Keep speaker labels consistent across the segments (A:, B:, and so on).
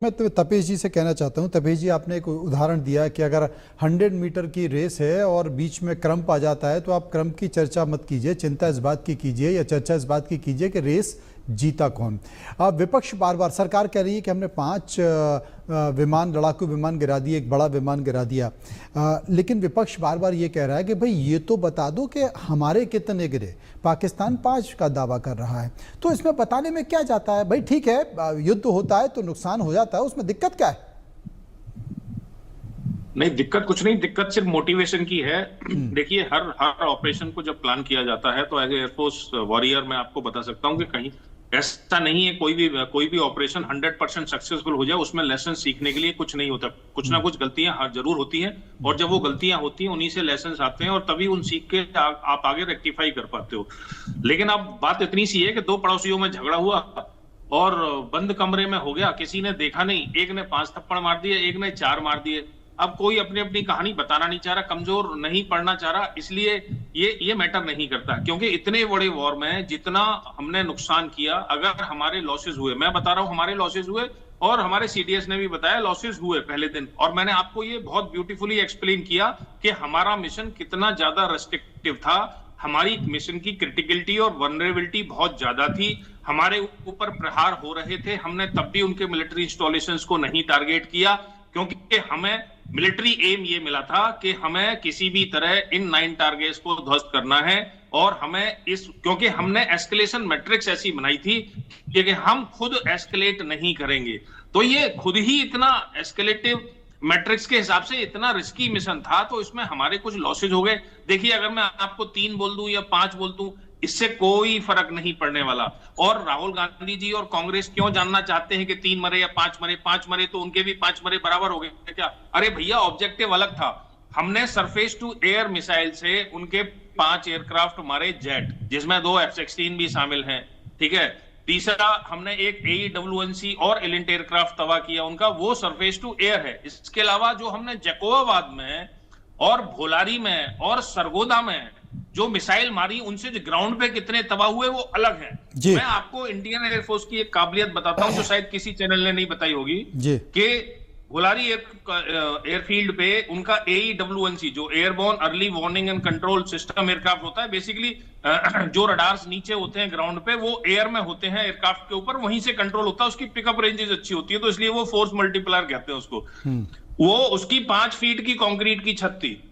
A: मैं तो तपेश जी से कहना चाहता हूं, तपेश जी आपने एक उदाहरण दिया कि अगर 100 मीटर की रेस है और बीच में क्रम्प आ जाता है तो आप क्रम्प की चर्चा मत कीजिए, चिंता इस बात की कीजिए या चर्चा इस बात की कीजिए कि रेस जीता कौन। अब विपक्ष बार बार, सरकार कह रही है कि हमने 5 लड़ाकू विमान गिरा दिए, एक बड़ा विमान गिरा दिया, लेकिन विपक्ष बार बार ये कह रहा है कि भाई ये तो बता दो कि हमारे कितने गिरे। पाकिस्तान 5 का दावा कर रहा है, तो इसमें बताने में क्या जाता है? भाई ठीक है, युद्ध होता है तो नुकसान हो जाता है, उसमें दिक्कत क्या है?
B: नहीं, दिक्कत कुछ नहीं, दिक्कत सिर्फ मोटिवेशन की है। देखिए, हर ऑपरेशन को जब प्लान किया जाता है तो एज एयरफोर्स वॉरियर मैं आपको बता सकता हूं कि कहीं ऐसा नहीं है कोई भी ऑपरेशन 100% सक्सेसफुल हो जाए उसमें लेसन सीखने के लिए कुछ नहीं होता। कुछ ना कुछ गलतियां जरूर होती हैं, और जब वो गलतियां होती हैं उन्हीं से लेसन आते हैं और तभी उन सीख के आप आगे रेक्टिफाई कर पाते हो। लेकिन अब बात इतनी सी है कि 2 पड़ोसियों में झगड़ा हुआ और बंद कमरे में हो गया, किसी ने देखा नहीं, एक ने 5 थप्पड़ मार दिए, एक ने 4 मार दिए। अब कोई अपनी अपनी कहानी बताना नहीं चाह रहा, कमजोर नहीं पड़ना चाह रहा, इसलिए ये मैटर नहीं करता। क्योंकि इतने बड़े वॉर में जितना हमने नुकसान किया, अगर हमारे लॉसेस हुए, मैं बता रहा हूं हमारे लॉसेस हुए और हमारे सीडीएस ने भी बताया लॉसेस हुए पहले दिन, और मैंने आपको ये बहुत ब्यूटीफुली एक्सप्लेन किया कि हमारा मिशन कितना ज्यादा रेस्ट्रिक्टिव था, हमारी मिशन की क्रिटिकलिटी और वनरेबिलिटी बहुत ज्यादा थी, हमारे ऊपर प्रहार हो रहे थे, हमने तब भी उनके मिलिट्री इंस्टॉलेशंस को नहीं टारगेट किया, क्योंकि हमें मिलिट्री एम ये मिला था कि हमें किसी भी तरह इन 9 टारगेट्स को ध्वस्त करना है। और हमें क्योंकि हमने एस्केलेशन मैट्रिक्स ऐसी बनाई थी कि हम खुद एस्केलेट नहीं करेंगे, तो ये खुद ही इतना एस्केलेटिव मैट्रिक्स के हिसाब से इतना रिस्की मिशन था, तो इसमें हमारे कुछ लॉसेज हो गए। देखिए, अगर मैं आपको 3 बोल दूं या 5 बोल दूं, इससे कोई फर्क नहीं पड़ने वाला। और राहुल गांधी जी और कांग्रेस क्यों जानना चाहते हैं कि 3 मरे या 5 मरे? 5 मरे तो उनके भी 5 मरे बराबर हो गए क्या? अरे भैया, ऑब्जेक्टिव अलग था। हमने सरफेस टू एयर मिसाइल से उनके 5 एयरक्राफ्ट मारे जेट, जिसमें 2 F-16 भी शामिल हैं, ठीक है। तीसरा, हमने एक AEWNC और एलिंट एयरक्राफ्ट तबाह किया उनका, वो सरफेस टू एयर है। इसके अलावा जो हमने जैकोबाबाद में और भोलारी में और सरगोदा में जो मिसाइल मारी, उनसे जो ग्राउंड पे कितने तबाह हुए वो अलग है। मैं आपको इंडियन एयरफोर्स की एक काबिलियत बताता हूं जो शायद किसी चैनल ने नहीं बताई होगी, कि भोलारी एयरफील्ड पे उनका AEWNC जो airborne early warning and control system aircraft होता है, बेसिकली जो रडार्स नीचे होते हैं ग्राउंड पे, वो एयर में होते हैं एयरक्राफ्ट के ऊपर, वहीं से कंट्रोल होता है, उसकी पिकअप रेंजेस अच्छी होती है, तो इसलिए वो फोर्स मल्टीप्लायर कहते हैं उसको। वो उसकी 5 फीट की कंक्रीट की छत थी,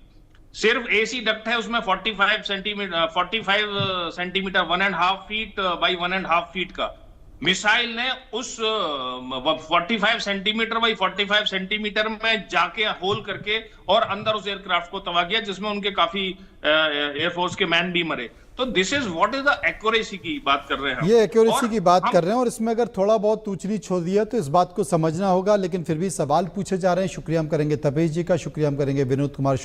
B: सिर्फ एसी डक्ट है उसमें 45 सेंटीमीटर 1.5 फीट बाई 1.5 फीट का। मिसाइल ने उस 45 सेंटीमीटर बाई 45 सेंटीमीटर में जाके होल करके और अंदर उस एयरक्राफ्ट को तबाह किया, जिसमें उनके काफी एयरफोर्स के मैन भी मरे। तो this is what is the accuracy की बात कर रहे हैं,
A: ये एक्यूरेसी की बात कर रहे हैं, और इसमें अगर थोड़ा बहुत ऊंच नीच हो दिया तो इस बात को समझना होगा। लेकिन फिर भी सवाल पूछे जा रहे हैं। शुक्रिया हम करेंगे तपेश जी का, शुक्रिया हम करेंगे विनोद कुमार।